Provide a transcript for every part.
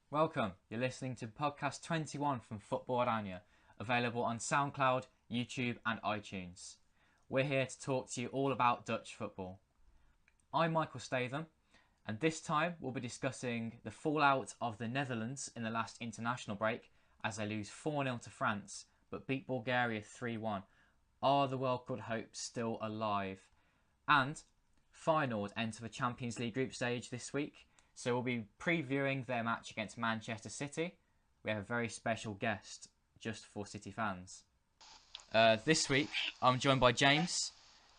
Welcome. You're listening to podcast 21 from Football-Oranje, available on SoundCloud, YouTube and iTunes. We're here to talk to you all about Dutch football. I'm Michael Statham, and this time we'll be discussing the fallout of the Netherlands in the last international break as they lose 4-0 to France but beat Bulgaria 3-1. Are the World Cup hopes still alive? And Feyenoord enter the Champions League group stage this week. So we'll be previewing their match against Manchester City. We have a very special guest just for City fans. This week, I'm joined by James,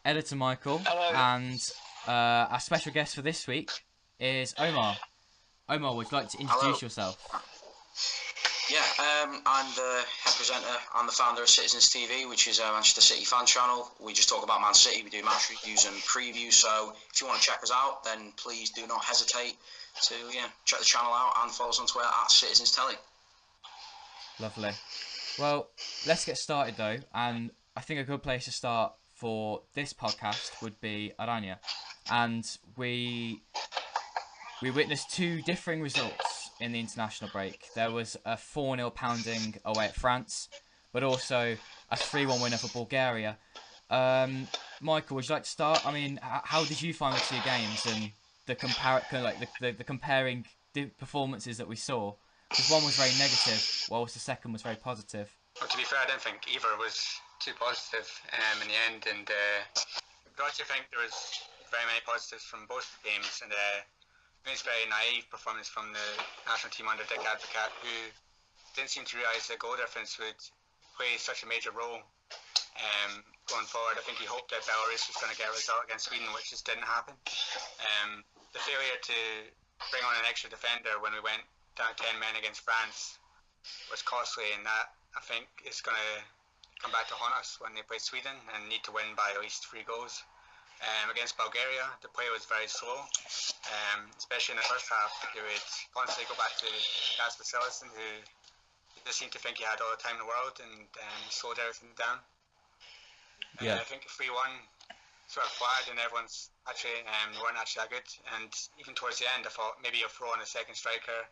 editor Michael, Hello. And our special guest for this week is Omar. Omar, would you like to introduce yourself? Yeah, I'm the head presenter and the founder of CitizensTV, which is a Manchester City fan channel. We just talk about Man City, we do match reviews and previews, so if you want to check us out, then please do not hesitate to check the channel out and follow us on Twitter at CitizensTV. Lovely. Well, let's get started though, and I think a good place to start for this podcast would be Oranje. And we witnessed two differing results in the international break. There was a 4-0 pounding away at France, but also a 3-1 winner for Bulgaria. Michael, would you like to start? I mean, how did you find the two games and the comparing performances that we saw? Because one was very negative, whilst the second was very positive. Well, to be fair, I don't think either was too positive in the end, and I also think there was very many positives from both games, and I think it's a very naive performance from the national team under Dick Advocaat, who didn't seem to realise that goal difference would play such a major role going forward. I think he hoped that Belarus was going to get a result against Sweden, which just didn't happen. The failure to bring on an extra defender when we went down 10 men against France was costly, and that I think is going to come back to haunt us when they play Sweden and need to win by at least 3 goals. Against Bulgaria, the play was very slow, especially in the first half. They would constantly go back to Jasper Cillessen, who just seemed to think he had all the time in the world and slowed everything down. I think 3-1 sort of flagged, and everyone's actually they weren't actually that good. And even towards the end, I thought maybe you'll throw on a second striker,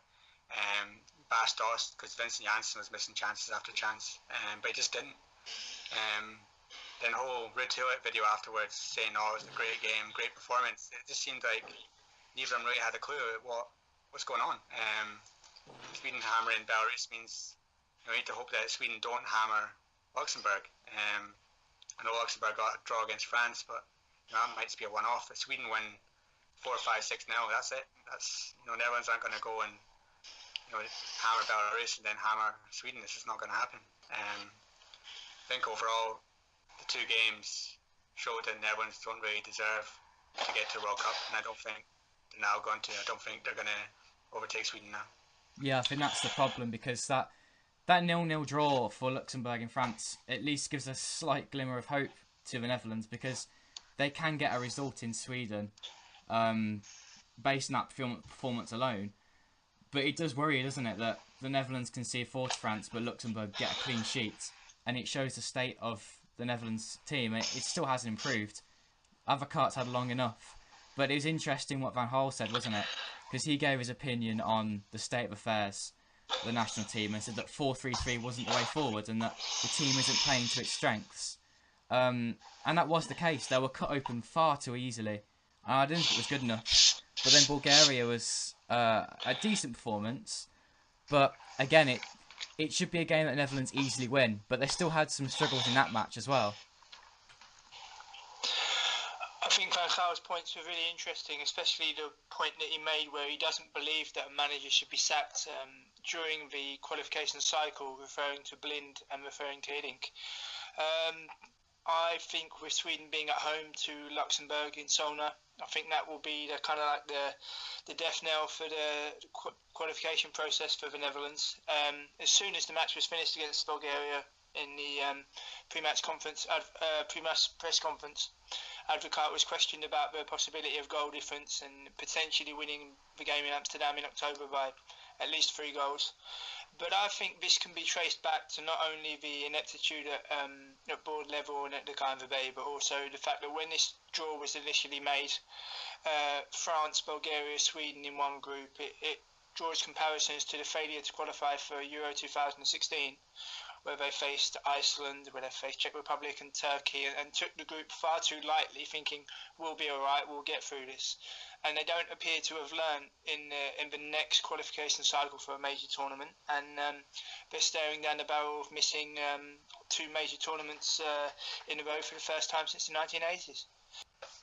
Bas Dost, because Vincent Janssen was missing chances after chance, but he just didn't. Then the whole Ruud Gullit video afterwards saying, "Oh, it was a great game, great performance." It just seemed like neither of them really had a clue what's going on. Sweden hammering Belarus means we need to hope that Sweden don't hammer Luxembourg. I know Luxembourg got a draw against France, but that might just be a one-off. If Sweden win 4, 5, 6-0, that's it. That's Netherlands aren't going to go and hammer Belarus and then hammer Sweden. This is not going to happen. I think overall, the two games showed that Netherlands don't really deserve to get to the World Cup, and I don't think they're now going to. I don't think they're going to overtake Sweden now. Yeah, I think that's the problem, because that 0-0 draw for Luxembourg and France at least gives a slight glimmer of hope to the Netherlands, because they can get a result in Sweden based on that performance alone. But it does worry, doesn't it, that the Netherlands can see a 4 to France, but Luxembourg get a clean sheet, and it shows the state of the Netherlands team. It still hasn't improved. Advocaat's had long enough. But it was interesting what Van Gaal said, wasn't it? Because he gave his opinion on the state of affairs of the national team and said that 4-3-3 wasn't the way forward and that the team isn't playing to its strengths. And that was the case. They were cut open far too easily. And I didn't think it was good enough. But then Bulgaria was a decent performance. But again, it should be a game that the Netherlands easily win, but they still had some struggles in that match as well. I think Van Gaal's points were really interesting, especially the point that he made where he doesn't believe that a manager should be sacked during the qualification cycle, referring to Blind and referring to Hiddink. I think with Sweden being at home to Luxembourg in Solna, I think that will be the kind of like the death knell for the qualification process for the Netherlands. As soon as the match was finished against Bulgaria in the pre-match press conference, Advocaat was questioned about the possibility of goal difference and potentially winning the game in Amsterdam in October by at least 3 goals. But I think this can be traced back to not only the ineptitude at board level and at the kind of debate, but also the fact that when this draw was initially made, France, Bulgaria, Sweden in one group, it draws comparisons to the failure to qualify for Euro 2016, where they faced Iceland, where they faced Czech Republic and Turkey, and took the group far too lightly, thinking we'll be all right, we'll get through this. And they don't appear to have learned in the next qualification cycle for a major tournament, and they're staring down the barrel of missing 2 major tournaments in a row for the first time since the 1980s.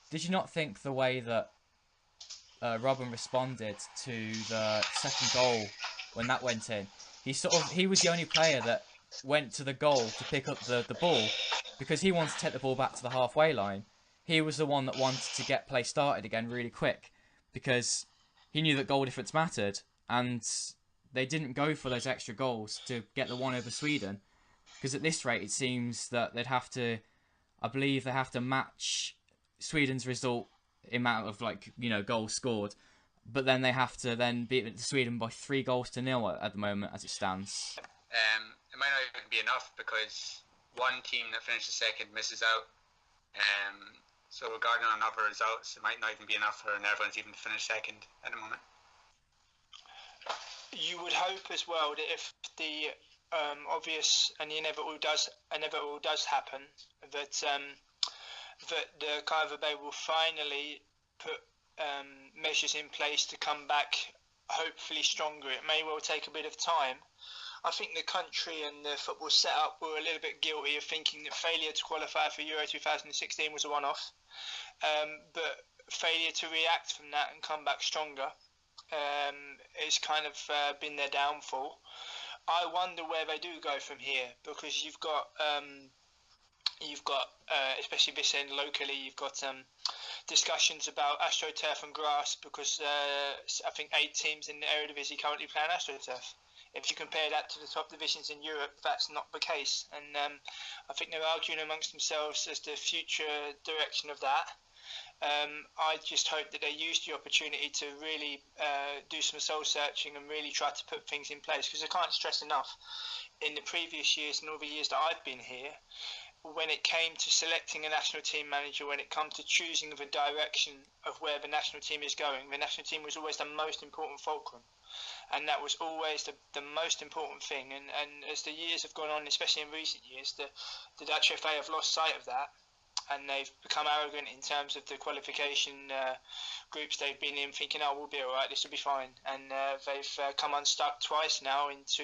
Did you not think the way that Robin responded to the second goal when that went in? He was the only player that went to the goal to pick up the ball because he wanted to take the ball back to the halfway line. He was the one that wanted to get play started again really quick because he knew that goal difference mattered, and they didn't go for those extra goals to get the one over Sweden, because at this rate it seems that I believe they have to match Sweden's result in amount of goals scored, but then they have to then beat Sweden by 3-0 at the moment as it stands. It might not even be enough because one team that finishes second misses out. So regarding on other results, it might not even be enough for Netherlands even to finish second at the moment. You would hope as well that if the obvious and the inevitable does happen, that the they will finally put measures in place to come back hopefully stronger. It may well take a bit of time. I think the country and the football setup were a little bit guilty of thinking that failure to qualify for Euro 2016 was a one-off, but failure to react from that and come back stronger has kind of been their downfall. I wonder where they do go from here, because you've got especially this end locally, you've got discussions about AstroTurf and grass, because I think 8 teams in the Eredivisie currently play on AstroTurf. If you compare that to the top divisions in Europe, that's not the case. And I think they're arguing amongst themselves as the future direction of that. I just hope that they use the opportunity to really do some soul searching and really try to put things in place, because I can't stress enough, in the previous years and all the years that I've been here, when it came to selecting a national team manager, when it comes to choosing the direction of where the national team is going, the national team was always the most important fulcrum. And that was always the most important thing. And as the years have gone on, especially in recent years, the Dutch FA have lost sight of that. And they've become arrogant in terms of the qualification groups they've been in, thinking, oh, we'll be all right, this will be fine. And they've come unstuck twice now in 2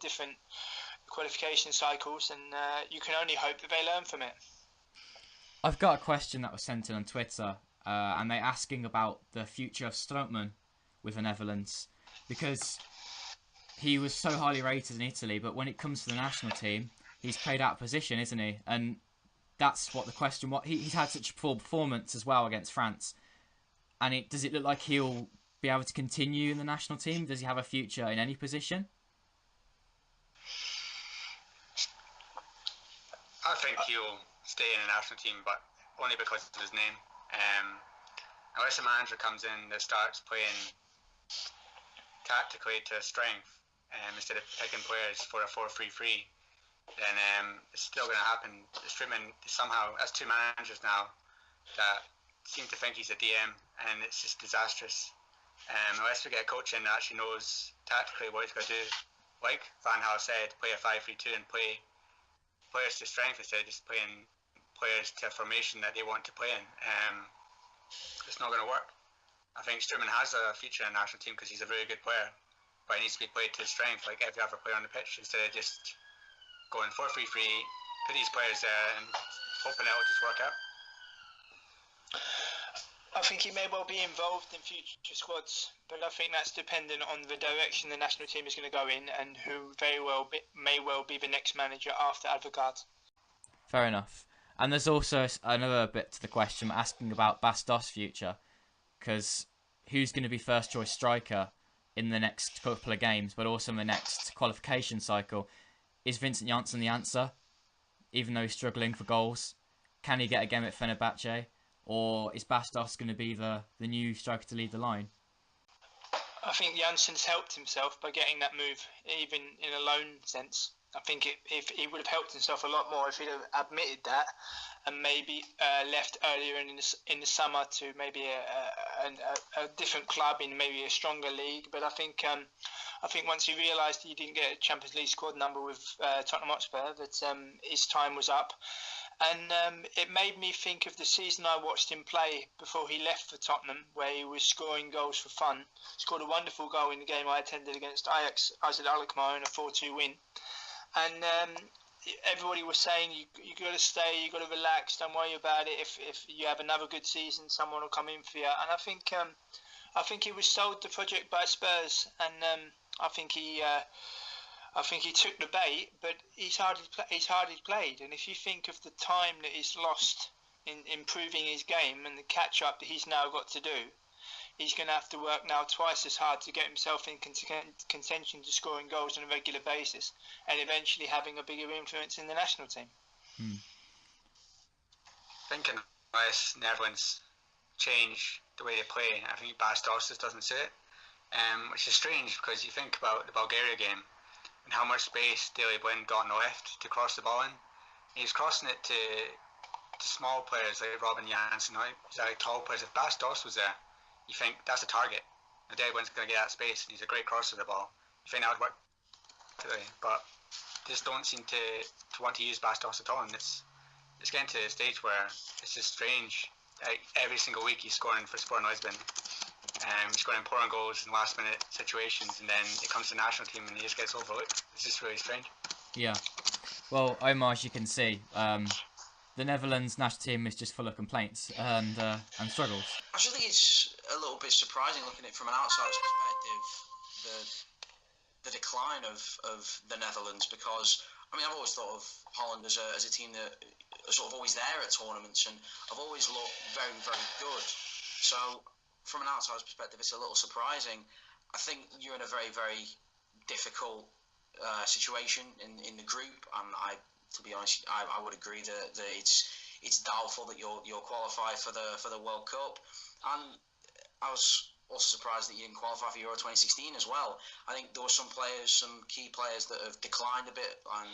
different qualification cycles, and you can only hope that they learn from it. I've got a question that was sent in on Twitter, and they're asking about the future of Strootman with the Netherlands, because he was so highly rated in Italy, but when it comes to the national team, he's played out of position, isn't he? And that's what the question was. He's had such a poor performance as well against France, and does it look like he'll be able to continue in the national team? Does he have a future in any position? I think he'll stay in the national team, but only because of his name. Unless a manager comes in that starts playing tactically to strength, instead of picking players for a 4-3-3, then it's still going to happen. Strootman somehow has 2 managers now that seem to think he's a DM, and it's just disastrous. Unless we get a coach in that actually knows tactically what he's going to do, like Van Gaal said, play a 5-3-2 and play players to strength instead of just playing players to a formation that they want to play in. It's not going to work. I think Strootman has a future in the national team because he's a very good player, but he needs to be played to his strength like every other player on the pitch, instead of just going 4-3-3, put these players there and hoping it'll just work out. I think he may well be involved in future squads, but I think that's dependent on the direction the national team is going to go in and who may well be the next manager after Advocaat. Fair enough. And there's also another bit to the question asking about Bastos' future, because who's going to be first choice striker in the next couple of games, but also in the next qualification cycle? Is Vincent Janssen the answer, even though he's struggling for goals? Can he get a game at Fenerbahce? Or is Bastos going to be the new striker to lead the line? I think Janssen's helped himself by getting that move, even in a loan sense. I think if he would have helped himself a lot more if he'd have admitted that, and maybe left earlier in the summer to maybe a different club in maybe a stronger league. But I think once he realised he didn't get a Champions League squad number with Tottenham Hotspur, that his time was up. And it made me think of the season I watched him play before he left for Tottenham, where he was scoring goals for fun. Scored a wonderful goal in the game I attended against Ajax Alkmaar in a 4-2 win. And everybody was saying, you got to stay, you got to relax, don't worry about it. If you have another good season, someone will come in for you. And I think he was sold the project by Spurs, and I think he took the bait, but he's hardly played. And if you think of the time that he's lost in improving his game and the catch-up that he's now got to do, he's going to have to work now twice as hard to get himself in contention to scoring goals on a regular basis and eventually having a bigger influence in the national team. Thinking unless Netherlands change the way they play, I think Bas Dost doesn't suit it, which is strange because you think about the Bulgaria game and how much space Daley Blind got on the left to cross the ball in. He was crossing it to small players like Robin Janssen, like tall players. If Bas Dost was there, you think that's a target. And Daley Blind's going to get that space, and he's a great crosser of the ball. You think that would work today, but just don't seem to want to use Bas Dost at all. And it's getting to a stage where it's just strange. Like, every single week he's scoring for Sporting Lisbon. He's scoring important goals in last minute situations, and then it comes to the national team and he just gets overlooked. It's just really strange. Yeah. Well, Omar, as you can see, the Netherlands national team is just full of complaints and struggles. I just think it's a little bit surprising looking at it from an outsider's perspective, the decline of the Netherlands, because I mean, I've always thought of Holland as a team that are sort of always there at tournaments, and I've always looked very, very good. So from an outsider's perspective, it's a little surprising. I think you're in a very, very difficult situation in the group, and to be honest, I would agree that it's doubtful that you'll qualify for the World Cup. And I was also surprised that you didn't qualify for Euro 2016 as well. I think there were some key players that have declined a bit and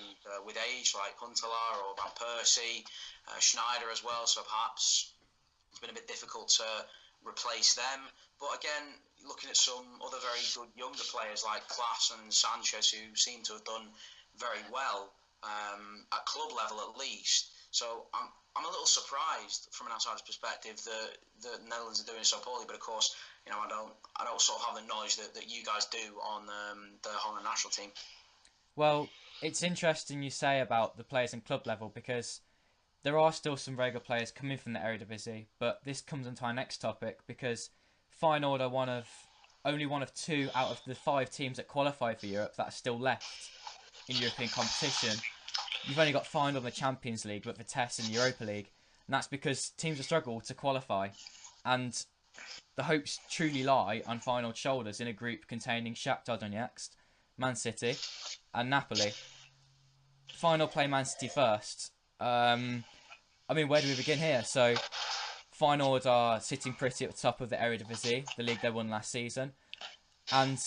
with age, like Huntelaar or Van Persie, Schneider as well. So perhaps it's been a bit difficult to replace them. But again, looking at some other very good younger players like Klaas and Sanchez, who seem to have done very well at club level at least. So I'm a little surprised from an outsider's perspective that the Netherlands are doing so poorly. But of course, you know, I don't sort of have the knowledge that you guys do on the Holland national team. Well, it's interesting you say about the players in club level, because there are still some very good players coming from the Eredivisie, but this comes into our next topic, because Feyenoord are only one of 2 out of the 5 teams that qualify for Europe that are still left in European competition. You've only got Feyenoord in the Champions League, but Vitesse in the Europa League, and that's because teams have struggled to qualify, and the hopes truly lie on Feyenoord's shoulders in a group containing Shakhtar Donetsk, ManCity, and Napoli. Feyenoord play ManCity first. I mean, where do we begin here? So, Feyenoord are sitting pretty at the top of the Eredivisie, the league they won last season, and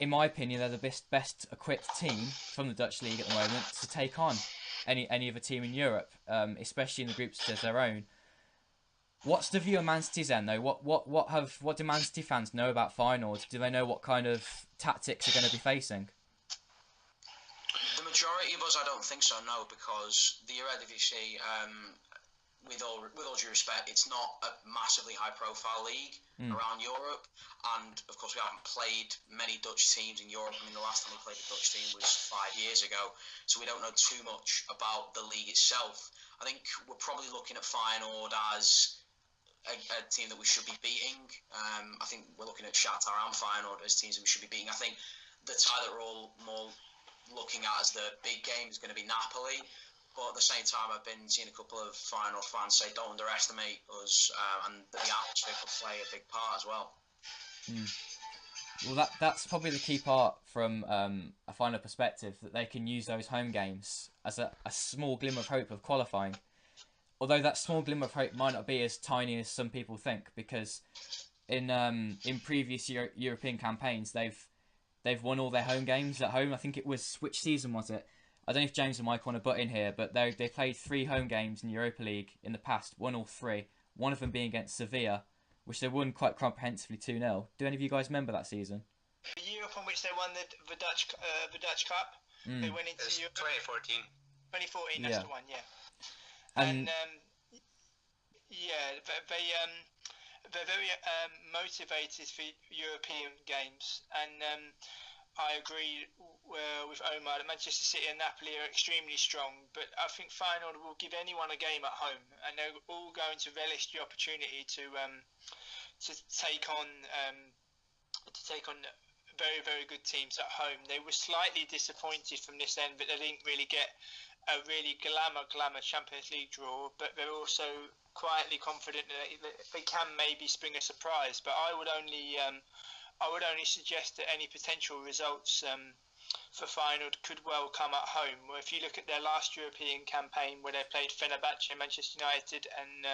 in my opinion, they're the best equipped team from the Dutch league at the moment to take on any other team in Europe, especially in the groups as their own. What's the view of Man City's end, though? What do Man City fans know about Feyenoord? Do they know what kind of tactics they're going to be facing? The majority of us, I don't think so, no, because the Eredivisie, with all due respect, it's not a massively high-profile league around Europe, and of course we haven't played many Dutch teams in Europe. I mean, the last time we played a Dutch team was 5 years ago, so we don't know too much about the league itself. I think we're probably looking at Feyenoord as a team that we should be beating. I think we're looking at Shakhtar and Feyenoord as teams that we should be beating. I think the tie that we're all more looking at as the big game is going to be Napoli. But at the same time, I've been seeing a couple of Feyenoord fans say don't underestimate us, and the atmosphere could play a big part as well. Well, that's probably the key part from a Feyenoord perspective, that they can use those home games as a small glimmer of hope of qualifying. Although that small glimmer of hope might not be as tiny as some people think, because in previous European campaigns they've won all their home games at home. I think it was, which season was it? I don't know if James and Mike want to butt in here, but they played 3 home games in Europa League in the past, won all 3. One of them being against Sevilla, which they won quite comprehensively 2-0. Do any of you guys remember that season? The year upon which they won the Dutch Cup, they went into Europe. 2014. 2014, that's the one, yeah. And yeah, they're very motivated for European games, and I agree with Omar that Manchester City and Napoli are extremely strong, but I think Feyenoord will give anyone a game at home, and they're all going to relish the opportunity to take on very, very good teams at home. They were slightly disappointed from this end, but they didn't really get a really glamour Champions League draw, but they're also quietly confident that they can maybe spring a surprise. But I would only suggest that any potential results for Feyenoord could well come at home. Well, if you look at their last European campaign, where they played Fenerbahce, Manchester United, and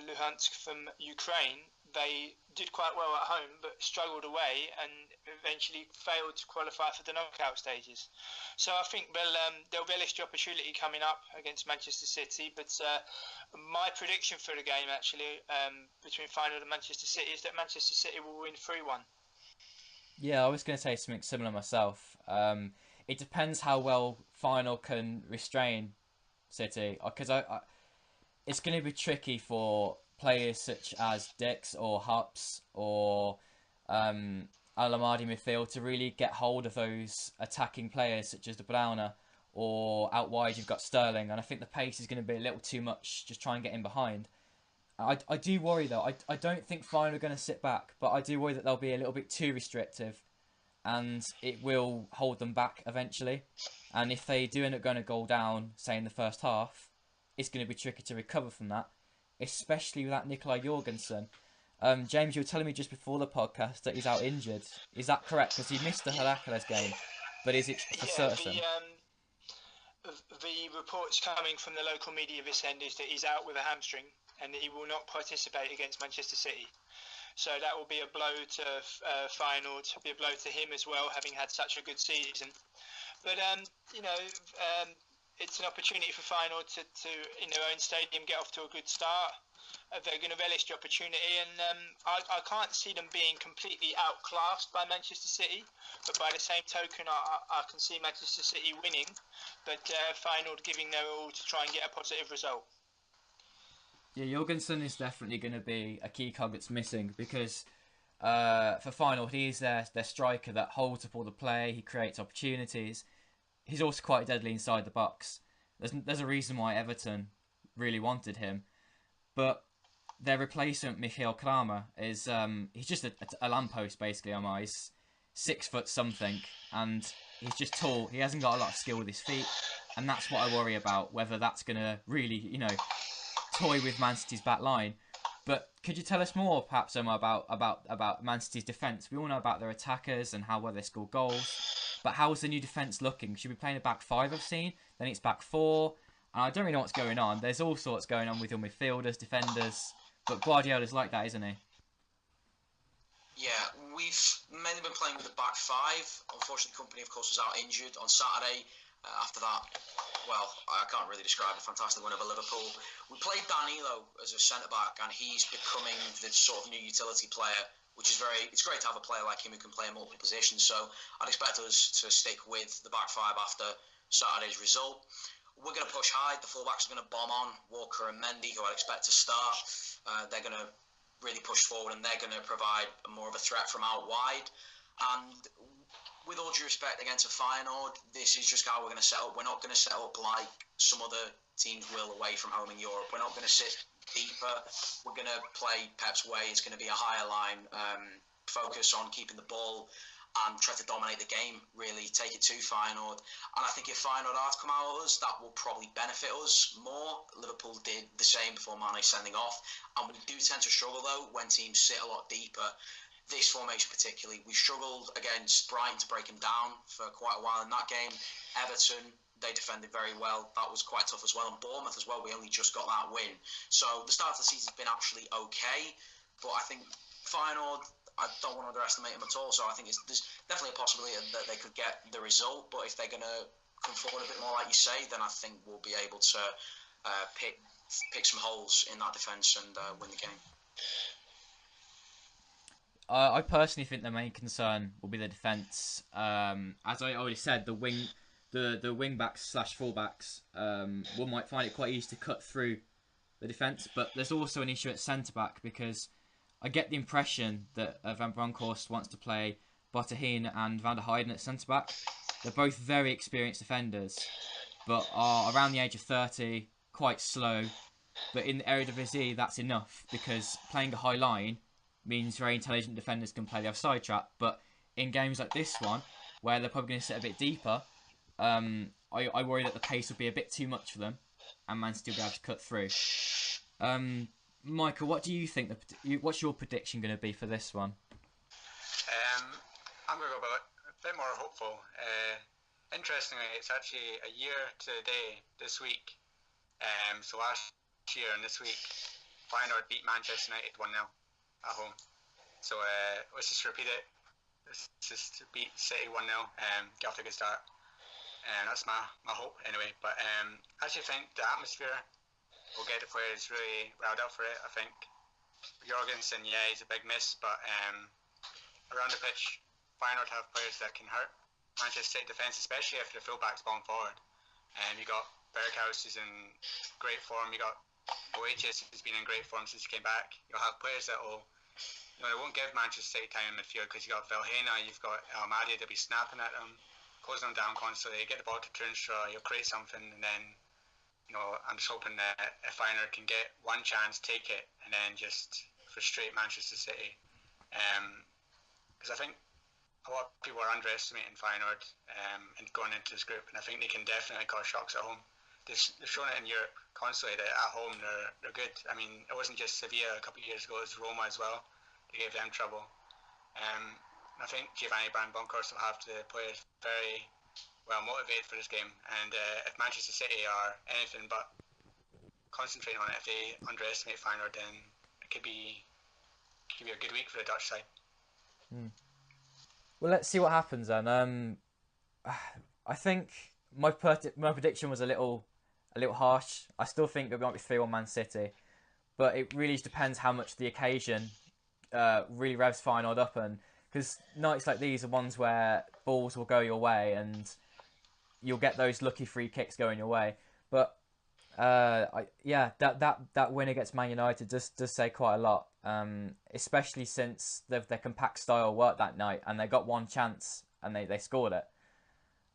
Luhansk from Ukraine, they did quite well at home, but struggled away and eventually failed to qualify for the knockout stages. So I think they'll relish the opportunity coming up against Manchester City. But my prediction for the game, actually, between Feyenoord and Manchester City, is that Manchester City will win 3-1. yeah, I was going to say something similar myself. It depends how well Feyenoord can restrain City, because it's going to be tricky for players such as Dix or Hups or Alamadi midfield to really get hold of those attacking players such as De Bruyne, or out wide you've got Sterling, and I think the pace is going to be a little too much, just try and get in behind. I do worry though, I don't think Feyenoord are going to sit back, but I do worry that they'll be a little bit too restrictive and it will hold them back eventually. And if they do end up going a goal down, say in the first half, it's going to be tricky to recover from that, especially without Nikolai Jorgensen. James, you were telling me just before the podcast that he's out injured. Is that correct? Because he missed the Heracles game, but is it for certain? The reports coming from the local media this end is that he's out with a hamstring and he will not participate against Manchester City. So that will be a blow to Feyenoord, be a blow to him as well, having had such a good season. But it's an opportunity for Feyenoord to in their own stadium, get off to a good start. They're going to relish the opportunity, and I can't see them being completely outclassed by Manchester City. But by the same token, I can see Manchester City winning, but Feyenoord giving their all to try and get a positive result. Yeah, Jorgensen is definitely going to be a key cog that's missing, because for Feyenoord, he is their striker that holds up all the play, he creates opportunities. He's also quite deadly inside the box. There's a reason why Everton really wanted him, but their replacement, Michael Kramer, is he's just a lamppost basically. He's 6 foot something, and he's just tall. He hasn't got a lot of skill with his feet, and that's what I worry about. Whether that's going to really, toy with Man City's back line. But could you tell us more, perhaps, Omar, about Man City's defence? We all know about their attackers and how well they score goals. But how's the new defence looking? Should we be playing a back 5, I've seen? Then it's back 4. And I don't really know what's going on. There's all sorts going on with your midfielders, defenders. But Guardiola's like that, isn't he? Yeah, we've mainly been playing with the back 5. Unfortunately, Company, of course, was out injured on Saturday. After that, well, I can't really describe a fantastic win over Liverpool. We played Danilo as a centre-back, and he's becoming the sort of new utility player, which is it's great to have a player like him who can play in multiple positions. So I'd expect us to stick with the back 5 after Saturday's result. We're going to push high. The fullbacks are going to bomb on. Walker and Mendy, who I'd expect to start, they're going to really push forward, and they're going to provide more of a threat from out wide. And with all due respect, against a Feyenoord, this is just how we're going to set up. We're not going to set up like some other teams will away from home in Europe. We're not going to sit deeper. We're going to play Pep's way. It's going to be a higher line, focus on keeping the ball and try to dominate the game, really take it to Feyenoord. And I think if Feyenoord are to come out at us, that will probably benefit us more. Liverpool did the same before Mane sending off. And we do tend to struggle, though, when teams sit a lot deeper. This formation particularly, we struggled against Brighton to break him down for quite a while in that game. Everton, they defended very well. That was quite tough as well. And Bournemouth as well, we only just got that win. So the start of the season's been actually okay. But I think Feyenoord, I don't want to underestimate them at all. So I think there's definitely a possibility that they could get the result. But if they're going to come forward a bit more, like you say, then I think we'll be able to pick some holes in that defence and win the game. I personally think the main concern will be the defence. As I already said, the wing backs / fullbacks one might find it quite easy to cut through the defence, but there's also an issue at centre back because I get the impression that Van Bronckhorst wants to play Botaheen and Van der Heyden at centre back. They're both very experienced defenders, but are around the age of 30, quite slow. But in the Eredivisie, that's enough because playing a high line means very intelligent defenders can play the offside trap. But in games like this one, where they're probably going to sit a bit deeper, I worry that the pace will be a bit too much for them, and Man City will be able to cut through. Michael, what do you think? What's your prediction going to be for this one? I'm going to go a bit more hopeful. Interestingly, it's actually a year to the day this week. So last year and this week, Feyenoord beat Manchester United 1-0 at home. So let's just repeat it. Let's just beat City 1-0 and get off to a good start. And that's my hope anyway. But I actually think the atmosphere will get the players really riled up for it. I think Jorgensen, he's a big miss, but around the pitch, Feyenoord have players that can hurt Manchester City defence, especially if the fullback's balling forward. And you got Berghuis who's in great form. You got Boetius who's been in great form since he came back. You'll have players that will, they won't give Manchester City time in midfield because you've got Vilhena, you've got Almaty, they'll be snapping at them, closing them down constantly. Get the ball to Turnshaw, you'll create something, and then I'm just hoping that if Feyenoord can get one chance, take it, and then just frustrate Manchester City. Because I think a lot of people are underestimating Feyenoord and going into this group, and I think they can definitely cause shocks at home. They've shown it in Europe constantly that at home they're good. I mean, it wasn't just Sevilla a couple of years ago, it was Roma as well. They gave them trouble. I think Giovanni Van Bronckhorst will have the players very well motivated for this game. And if Manchester City are anything but concentrating on it, if they underestimate Feyenoord, then it could be a good week for the Dutch side. Well, let's see what happens then. I think my prediction was a little harsh. I still think it might be 3-1 Man City, but it really just depends how much the occasion really revs Feyenoord up, and because nights like these are ones where balls will go your way and you'll get those lucky free kicks going your way. But that win against Man United does say quite a lot, especially since their compact style worked that night and they got one chance and they scored it.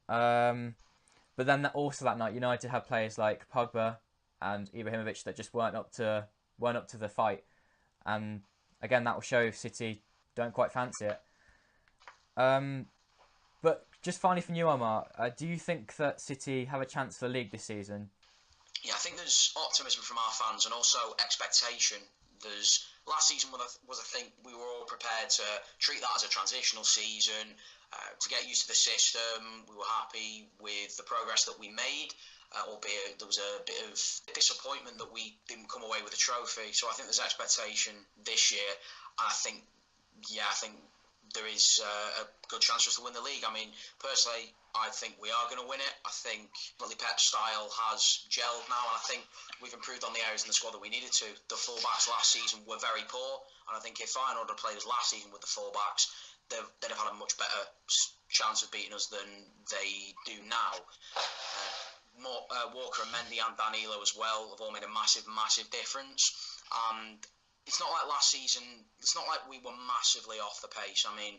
But then also that night, United had players like Pogba and Ibrahimovic that just weren't up to the fight, and again that will show City don't quite fancy it. But just finally from you, Omar, do you think that City have a chance for the league this season? Yeah, I think there's optimism from our fans and also expectation. Last season was, I think, we were all prepared to treat that as a transitional season, to get used to the system. We were happy with the progress that we made, albeit there was a bit of disappointment that we didn't come away with a trophy. So I think there's expectation this year, and I think there is a good chance for us to win the league. I mean, personally, I think we are going to win it. I think Pep's style has gelled now, and I think we've improved on the areas in the squad that we needed to. The fullbacks last season were very poor, and I think if Feyenoord had played us last season with the fullbacks, they'd have had a much better chance of beating us than they do now. Walker and Mendy and Danilo as well have all made a massive difference. And it's not like last season, it's not like we were massively off the pace. I mean,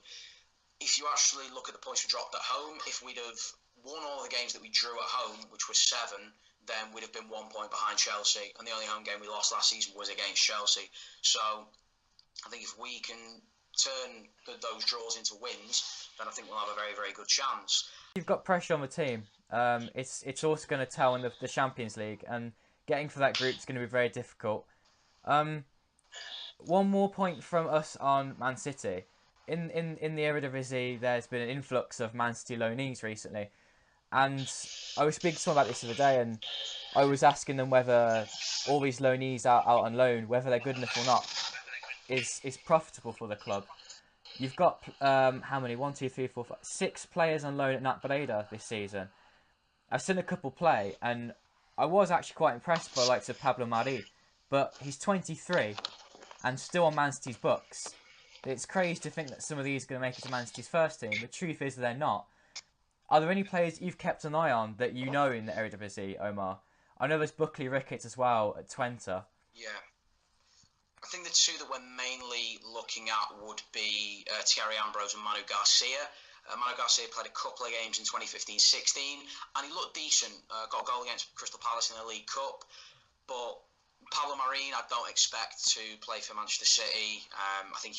if you actually look at the points we dropped at home, if we'd have won all the games that we drew at home, which was 7, then we'd have been 1 point behind Chelsea. And the only home game we lost last season was against Chelsea. So I think if we can turn those draws into wins, then I think we'll have a very, very good chance. You've got pressure on the team. It's also going to tell in the Champions League, and getting for that group is going to be very difficult. One more point from us on Man City. In the Eredivisie, there's been an influx of Man City loanees recently, and I was speaking to someone about this the other day, and I was asking them whether all these loanees out on loan, whether they're good enough or not, is profitable for the club. you've got how many? 1, 2, 3, 4, 5, 6 players on loan at Nat Breda this season. I've seen a couple play, and I was actually quite impressed by the likes of Pablo Mari, but he's 23 and still on Man City's books. It's crazy to think that some of these are going to make it to Man City's first team. The truth is they're not. Are there any players you've kept an eye on that you know in the Eredivisie, Omar? I know there's Buckley Ricketts as well at Twente. Yeah. I think the two that we're mainly looking at would be Thierry Ambrose and Manu Garcia. Manu Garcia played a couple of games in 2015-16, and he looked decent. Got a goal against Crystal Palace in the League Cup. But Pablo Marin, I don't expect to play for Manchester City. I think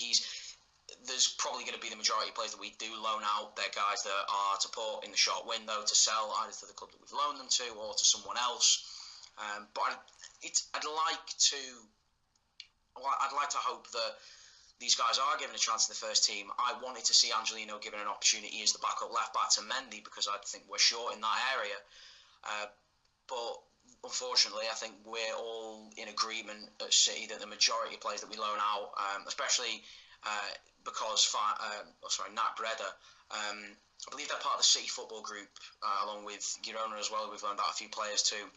there's probably going to be the majority of players that we do loan out. They're guys that are to put in the short window to sell either to the club that we've loaned them to or to someone else. But I'd like to hope that these guys are given a chance in the first team. I wanted to see Angelino given an opportunity as the backup left back to Mendy because I think we're short in that area. But unfortunately, I think we're all in agreement at City that the majority of players that we loan out, especially because Nat Breda, I believe they're part of the City Football Group, along with Girona as well. We've loaned out a few players too.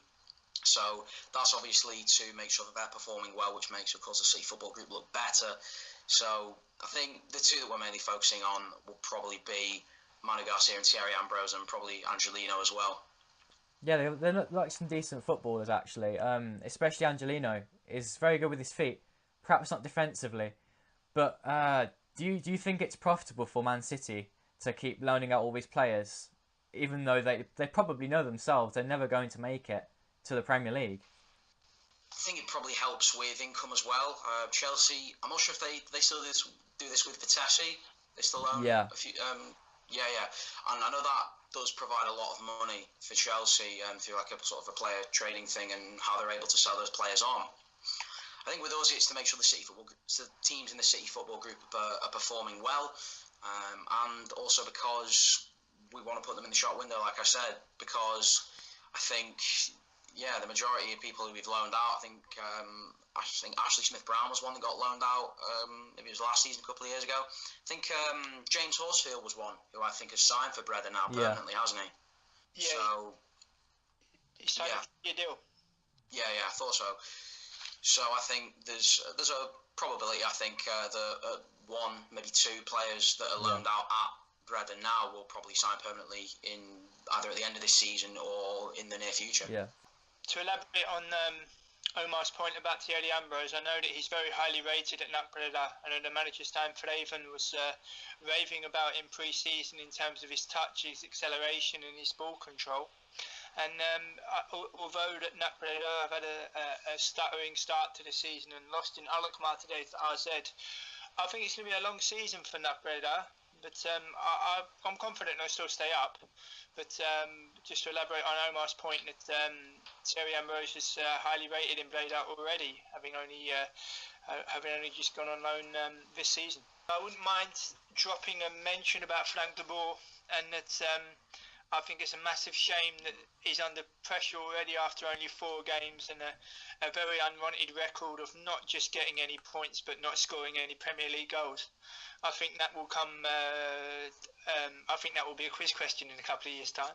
So that's obviously to make sure that they're performing well, which makes, of course, the City Football Group look better. So I think the two that we're mainly focusing on will probably be Manu Garcia and Thierry Ambrose, and probably Angelino as well. Yeah, they look like some decent footballers, actually. Especially Angelino is very good with his feet. Perhaps not defensively. But do you think it's profitable for Man City to keep loaning out all these players, even though they probably know themselves they're never going to make it to the Premier League? I think it probably helps with income as well. Chelsea, I'm not sure if they still do this with Vitesse. They still own a few. Yeah. And I know that does provide a lot of money for Chelsea through like a sort of a player trading thing and how they're able to sell those players on. I think with us, it's to make sure the teams in the City Football Group are performing well, and also because we want to put them in the short window, like I said, because I think, the majority of people who we've loaned out, I think Ashley Smith-Brown was one that got loaned out, maybe it was last season, a couple of years ago. I think James Horsfield was one who I think has signed for Breda now permanently, hasn't he? Yeah. So, he signed a deal. Yeah, I thought so. So I think there's a probability, I think, that one, maybe two players that are loaned out at Breda now will probably sign permanently in either at the end of this season or in the near future. Yeah. To elaborate on Omar's point about Thierry Ambrose, I know that he's very highly rated at Nat Breda. I know the manager Stan Fraven was raving about him pre-season in terms of his touch, his acceleration and his ball control. And although at Nat Breda I've had a stuttering start to the season and lost in Alkmaar today to RZ, I think it's going to be a long season for Nat Breda. But I'm confident they'll still stay up. But just to elaborate on Omar's point, that Thierry Ambrose is highly rated in Breda already, having only just gone on loan this season. I wouldn't mind dropping a mention about Frank de Boer, and that I think it's a massive shame that he's under pressure already after only 4 games and a very unwanted record of not just getting any points but not scoring any Premier League goals. I think that will come. I think that will be a quiz question in a couple of years' time.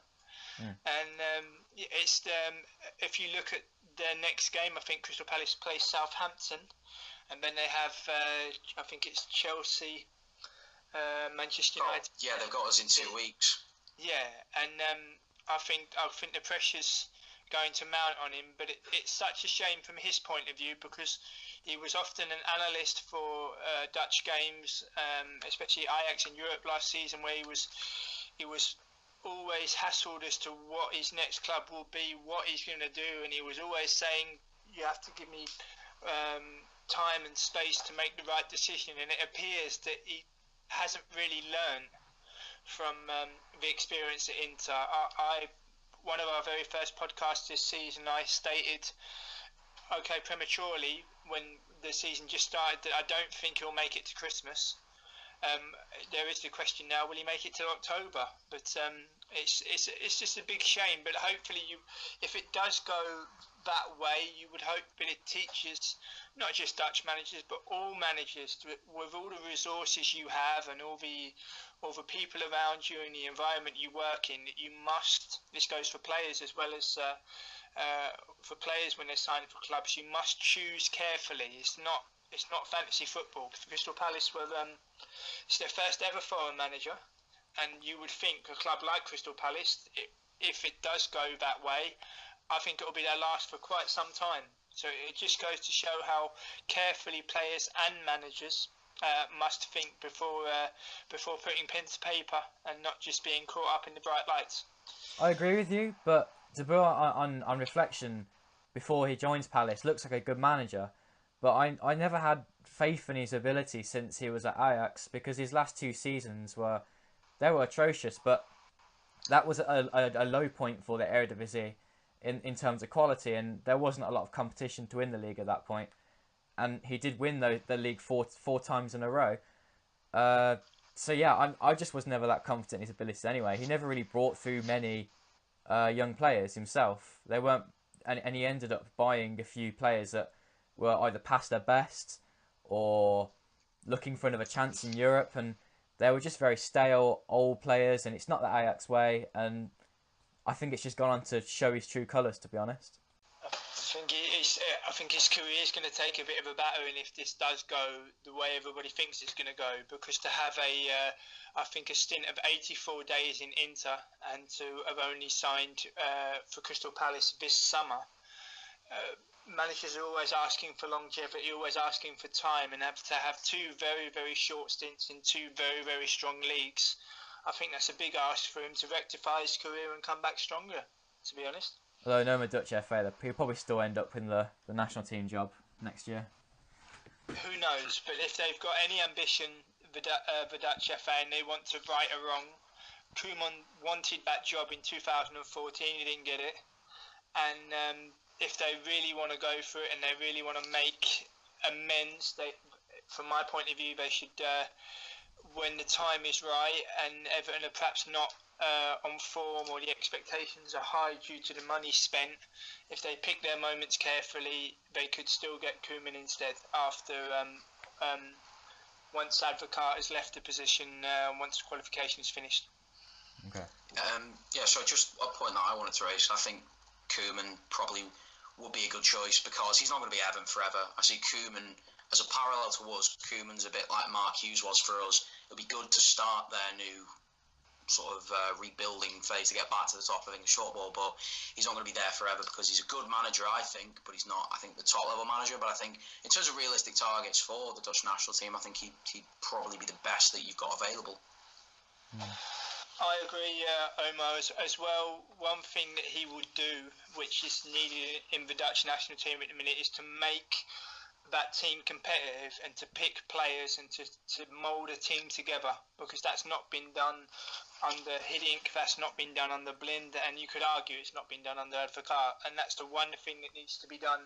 And it's if you look at their next game, I think Crystal Palace plays Southampton, and then they have I think it's Chelsea, Manchester United. Yeah, they've got us in 2 weeks. Yeah, and I think the pressure's going to mount on him, but it's such a shame from his point of view because he was often an analyst for Dutch games, especially Ajax in Europe last season, where he was always hassled as to what his next club will be, what he's going to do, and he was always saying, "You have to give me time and space to make the right decision." And it appears that he hasn't really learned from the experience at Inter. One of our very first podcasts this season, I stated, prematurely, when the season just started, that I don't think he'll make it to Christmas. There is the question now: will he make it to October? But it's just a big shame. But hopefully, if it does go that way, you would hope that it teaches not just Dutch managers but all managers with all the resources you have and all the people around you and the environment you work in, that you must. This goes for players as well as for players when they're signing for clubs. You must choose carefully. It's not fantasy football. Crystal Palace were it's their first ever foreign manager, and you would think a club like Crystal Palace, if it does go that way, I think it will be their last for quite some time. So it just goes to show how carefully players and managers must think before putting pen to paper and not just being caught up in the bright lights. I agree with you, but De Boer, on reflection, before he joins Palace, looks like a good manager. But I never had faith in his ability since he was at Ajax, because his last 2 seasons were atrocious. But that was a low point for the Eredivisie in terms of quality, and there wasn't a lot of competition to win the league at that point. And he did win the league four times in a row. So yeah, I just was never that confident in his abilities anyway. He never really brought through many young players himself. They weren't, and he ended up buying a few players that were either past their best or looking for another chance in Europe, and they were just very stale, old players, and it's not the Ajax way, and I think it's just gone on to show his true colours, to be honest. I think his career is going to take a bit of a battering if this does go the way everybody thinks it's going to go, because to have I think a stint of 84 days in Inter and to have only signed for Crystal Palace this summer, managers are always asking for longevity, always asking for time, and to have 2 very, very short stints in 2 very, very strong leagues, I think that's a big ask for him to rectify his career and come back stronger, to be honest. Although no more Dutch FA, he'll probably still end up in the national team job next year. Who knows? But if they've got any ambition, the Dutch FA, and they want to right a wrong, Koeman wanted that job in 2014, he didn't get it. And if they really want to go for it and they really want to make amends, from my point of view, they should, when the time is right and Everton are perhaps not on form or the expectations are high due to the money spent, if they pick their moments carefully, they could still get Koeman instead after once Advocaat has left the position, once qualification is finished. Okay. So just a point that I wanted to raise. I think Koeman probably would be a good choice because he's not going to be Everton forever. I see Koeman as a parallel to us. Koeman's a bit like Mark Hughes was for us. It'll be good to start their new sort of rebuilding phase to get back to the top. I think short ball, but he's not going to be there forever because he's a good manager, I think, but he's not, I think, the top level manager. But I think in terms of realistic targets for the Dutch national team, I think he'd probably be the best that you've got available. I agree, Omar, as well. One thing that he would do, which is needed in the Dutch national team at the minute, is to make that team competitive and to pick players and to mould a team together, because that's not been done under Hiddink, that's not been done under Blind, and you could argue it's not been done under Advocaat, and that's the one thing that needs to be done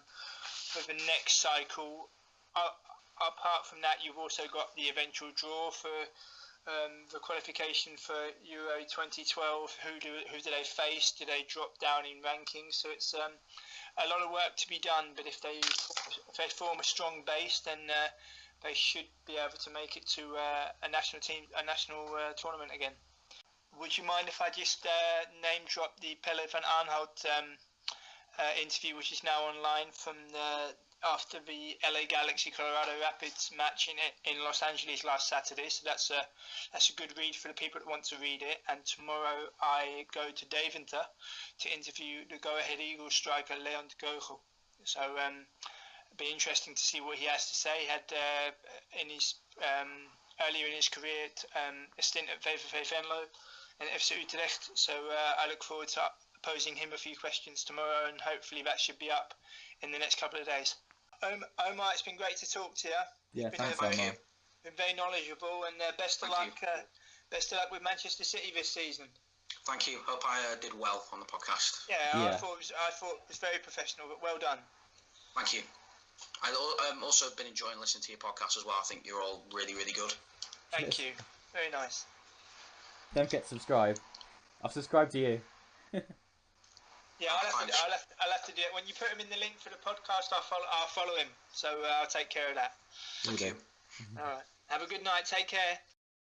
for the next cycle. Apart from that, you've also got the eventual draw for the qualification for Euro 2012. Who do they face? Do they drop down in rankings? So it's a lot of work to be done, but if they form a strong base, then they should be able to make it to a national tournament again. Would you mind if I just name drop the Pelle van Aanholt interview, which is now online from after the LA Galaxy Colorado Rapids match in Los Angeles last Saturday? So that's a good read for the people that want to read it. And tomorrow I go to Deventer to interview the Go Ahead Eagles striker Leon de Geugal. So it'll be interesting to see what he has to say. He had in his earlier in his career a stint at VVV Venlo and FC Utrecht. So I look forward to posing him a few questions tomorrow, and hopefully that should be up in the next couple of days. Omar, it's been great to talk to you. Yeah, thanks, Omar. Been very knowledgeable, and best of luck. Best of luck with Manchester City this season. Thank you. Hope I did well on the podcast. Yeah. I thought it was very professional, but well done. Thank you. I've also been enjoying listening to your podcast as well. I think you're all really, really good. Thank you. Very nice. Don't forget to subscribe. I've subscribed to you. Yeah, I'll have to do it. When you put him in the link for the podcast, I'll follow him. So I'll take care of that. Thank you. All right. Have a good night. Take care.